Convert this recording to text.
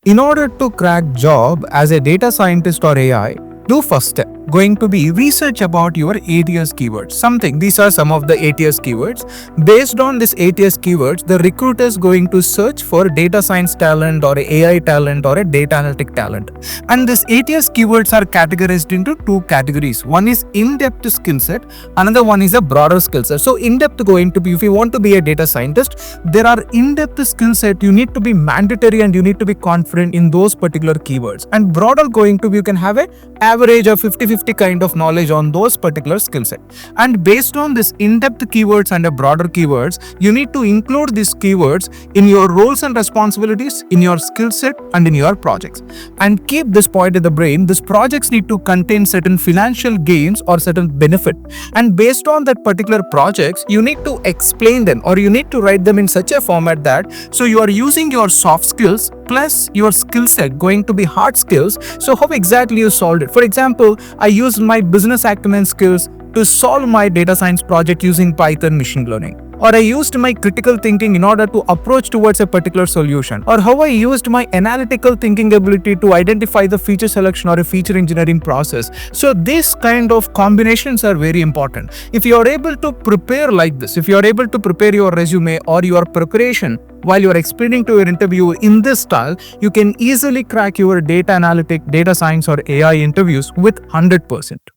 In order to crack job as a data scientist or AI, do first step going to be research about your ATS keywords. These are some of the ATS keywords. Based on this ATS keywords, the recruiter is going to search for data science talent or AI talent or a data analytic talent. And this ATS keywords are categorized into two categories. One is in-depth skill set, another one is a broader skill set. So in-depth going to be, if you want to be a data scientist, there are in-depth skill set you need to be mandatory and you need to be confident in those particular keywords. And broader going to be, you can have a average of 50-50 kind of knowledge on those particular skill set. And based on this in-depth keywords and a broader keywords, you need to include these keywords in your roles and responsibilities, in your skill set and in your projects. And keep this point in the brain, these projects need to contain certain financial gains or certain benefit. And based on that particular projects, you need to explain them or you need to write them in such a format that so you are using your soft skills plus your skill set going to be hard skills. So how exactly you solved it? For example, I used my business acumen skills to solve my data science project using Python machine learning. Or I used my critical thinking in order to approach towards a particular solution. Or how I used my analytical thinking ability to identify the feature selection or a feature engineering process. So this kind of combinations are very important. If you are able to prepare like this, if you are able to prepare your resume or your preparation while you are explaining to your interview in this style, you can easily crack your data analytic, data science or AI interviews with 100%.